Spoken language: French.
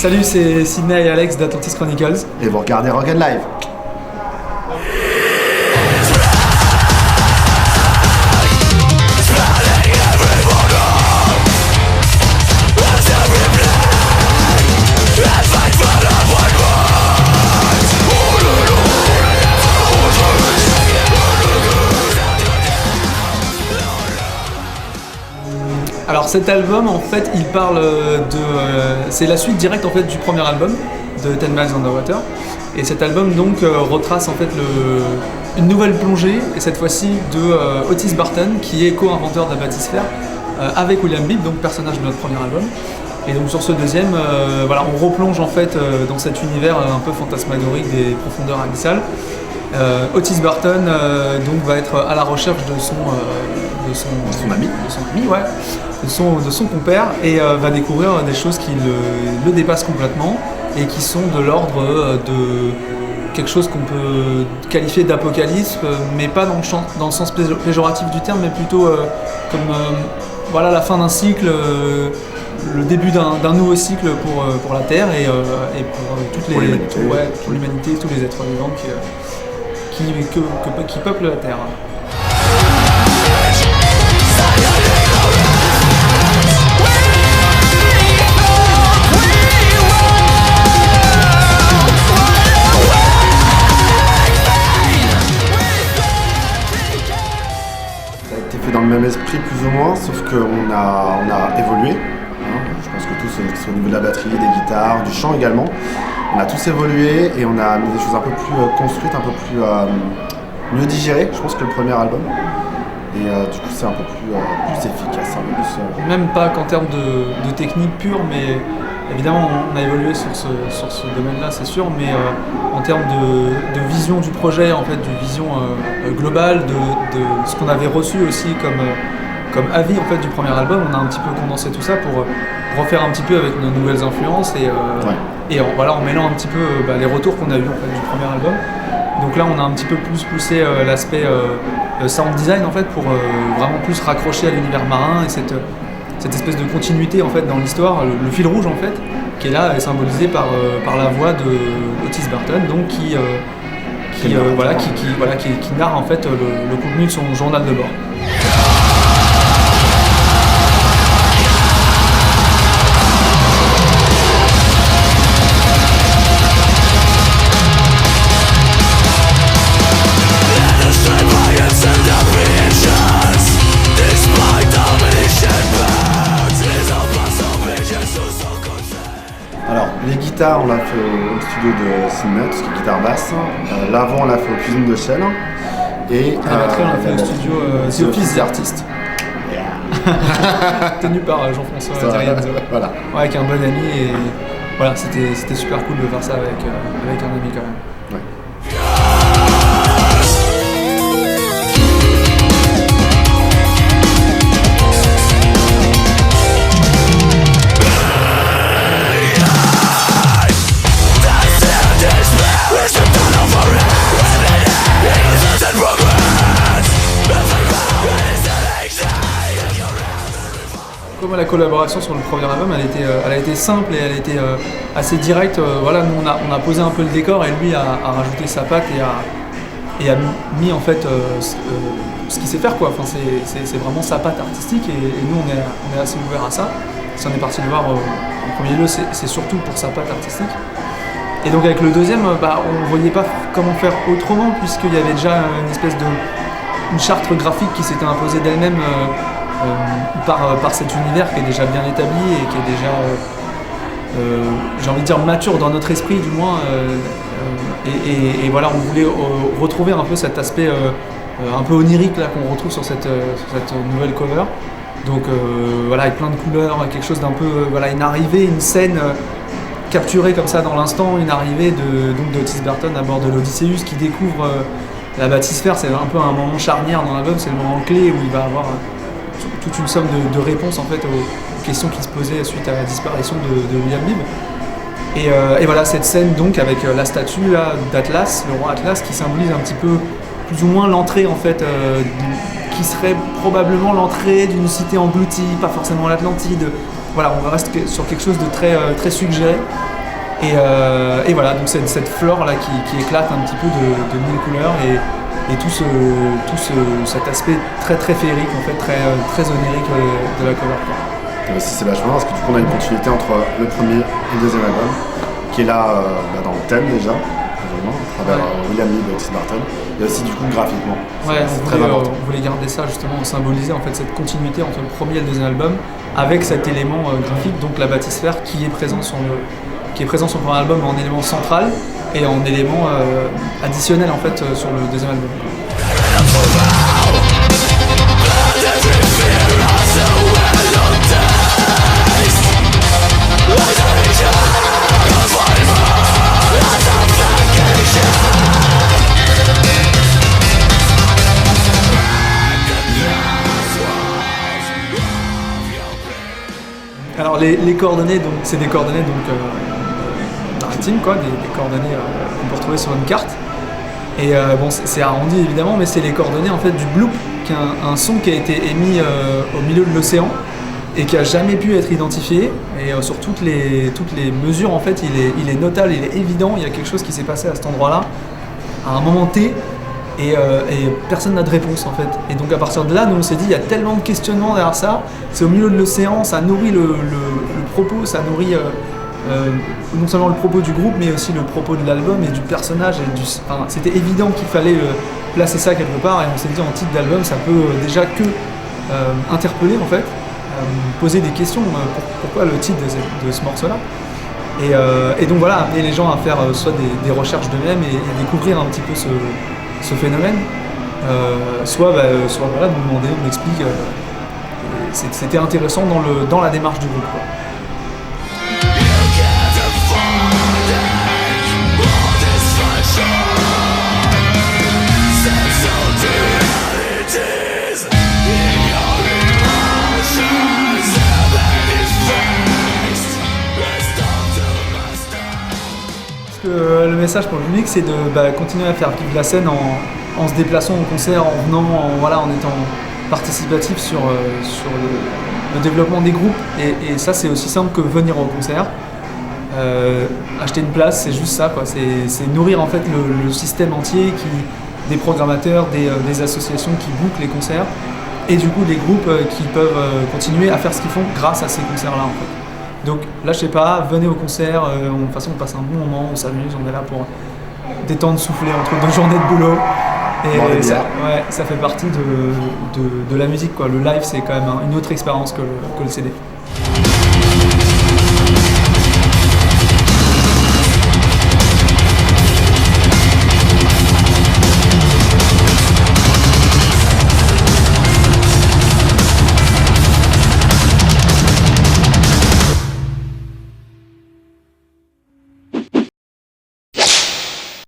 Salut, c'est Sydney et Alex d'Atlantis Chronicles. Et vous regardez Rock & Live. Alors cet album en fait il parle c'est la suite directe en fait du premier album de 10 Miles Underwater, et cet album donc retrace en fait une nouvelle plongée, et cette fois-ci de Otis Barton qui est co-inventeur de la bathysphère avec William Bibb, donc personnage de notre premier album. Et donc sur ce deuxième, voilà, on replonge en fait dans cet univers un peu fantasmagorique des profondeurs abyssales. Otis Barton donc va être à la recherche de son ami, ouais, de son compère, et va découvrir des choses qui le dépassent complètement et qui sont de l'ordre de quelque chose qu'on peut qualifier d'apocalypse, mais pas dans le sens péjoratif du terme, mais plutôt comme voilà, la fin d'un cycle, le début d'un nouveau cycle pour la Terre et pour l'humanité, tous les êtres vivants qui peuplent la Terre. Ça a été fait dans le même esprit plus ou moins, sauf qu'on a évolué. Je pense que tous, au niveau de la batterie, des guitares, du chant également, on a tous évolué et on a mis des choses un peu plus construites, un peu plus mieux digérées, je pense, que le premier album. Et du coup c'est un peu plus efficace, un peu plus, Même pas qu'en termes de technique pure, mais évidemment on a évolué sur ce domaine-là, c'est sûr, mais en termes de vision du projet, en fait, de vision globale, de ce qu'on avait reçu aussi comme avis en fait du premier album, on a un petit peu condensé tout ça pour refaire un petit peu avec nos nouvelles influences et en mêlant un petit peu les retours qu'on a eu en fait du premier album. Donc là on a un petit peu plus poussé l'aspect sound design en fait pour vraiment plus raccrocher à l'univers marin et cette espèce de continuité en fait dans l'histoire, le fil rouge en fait, qui est là, est symbolisé par la voix de Otis Barton, donc qui narre en fait le contenu de son journal de bord. Alors, les guitares, on l'a fait au studio de Sydney, tout ce qui est guitare basse. L'avant, on l'a fait aux cuisines de Shell. Et la batterie, on l'a fait au studio The Office The Artist. Yeah. Tenu par Jean-François Thérienzo. Voilà. Ouais, avec un bon ami, et voilà, c'était super cool de faire ça avec un ami quand même. Ouais. Comme la collaboration sur le premier album, elle a été simple et elle a été assez directe. Voilà, nous on a posé un peu le décor et lui a rajouté sa patte et a mis en fait ce qu'il sait faire, quoi. Enfin, c'est vraiment sa patte artistique, et nous on est assez ouverts à ça. Si on est parti le voir en premier lieu, c'est surtout pour sa patte artistique. Et donc avec le deuxième, on ne voyait pas comment faire autrement, puisqu'il y avait déjà une espèce une charte graphique qui s'était imposée d'elle-même par cet univers qui est déjà bien établi et qui est déjà, j'ai envie de dire, mature dans notre esprit du moins. Et voilà, on voulait retrouver un peu cet aspect un peu onirique là qu'on retrouve sur cette nouvelle cover. Donc voilà, avec plein de couleurs, quelque chose d'un peu, voilà, une arrivée, une scène capturée comme ça dans l'instant, une arrivée d'Otis Barton à bord de l'Odysseus qui découvre la bathysphère. C'est un peu un moment charnière dans l'album, c'est le moment clé où il va avoir toute une somme de réponses en fait aux questions qui se posaient suite à la disparition de William Bibb. Et voilà cette scène donc avec la statue là d'Atlas, le roi Atlas, qui symbolise un petit peu plus ou moins l'entrée en fait, qui serait probablement l'entrée d'une cité engloutie, pas forcément l'Atlantide. Voilà, on reste sur quelque chose de très, très suggéré. Et voilà, donc cette flore là qui éclate un petit peu de mille couleurs et tout cet aspect très très féerique, en fait, très onirique de la cover. Et aussi c'est vachement parce que du coup on a une continuité entre le premier et le deuxième album, qui est là dans le thème déjà, à travers William Lee de Otis Barton, et aussi du coup graphiquement. Ouais, on voulait garder ça justement, on symbolisait en fait cette continuité entre le premier et le deuxième album, avec cet élément graphique, donc la bathysphère qui est présent sur le premier album en élément central et en élément additionnel en fait sur le deuxième album. Alors les coordonnées, donc c'est des coordonnées maritimes, quoi, des coordonnées qu'on peut retrouver sur une carte. Et bon, c'est arrondi évidemment, mais c'est les coordonnées en fait du bloop, qui est un son qui a été émis au milieu de l'océan et qui a jamais pu être identifié. Et sur toutes les mesures, en fait, il est notable, il est évident. Il y a quelque chose qui s'est passé à cet endroit-là à un moment T. Et personne n'a de réponse en fait. Et donc à partir de là, nous on s'est dit, il y a tellement de questionnements derrière ça, c'est au milieu de l'océan, ça nourrit le propos, ça nourrit non seulement le propos du groupe, mais aussi le propos de l'album et du personnage. C'était évident qu'il fallait placer ça quelque part, et on s'est dit en titre d'album, ça peut déjà que interpeller en fait, poser des questions, pourquoi le titre de ce morceau-là. Et donc voilà, amener les gens à faire soit des recherches d'eux-mêmes et découvrir un petit peu ce phénomène, soit voilà, nous demander, on explique. C'était intéressant dans la démarche du groupe, quoi. Le message pour le public, c'est de continuer à faire vivre la scène en se déplaçant au concert, en venant, en étant participatif sur le développement des groupes. Et ça, c'est aussi simple que venir au concert. Acheter une place, c'est juste ça, quoi. C'est nourrir en fait le système entier, des programmateurs, des associations qui bookent les concerts, et du coup des groupes qui peuvent continuer à faire ce qu'ils font grâce à ces concerts-là, en fait. Donc lâchez pas, venez au concert, de toute façon on passe un bon moment, on s'amuse, on est là pour détendre, souffler entre 2 journées de boulot. Et ça fait partie de la musique, quoi. Le live, c'est quand même une autre expérience que le CD.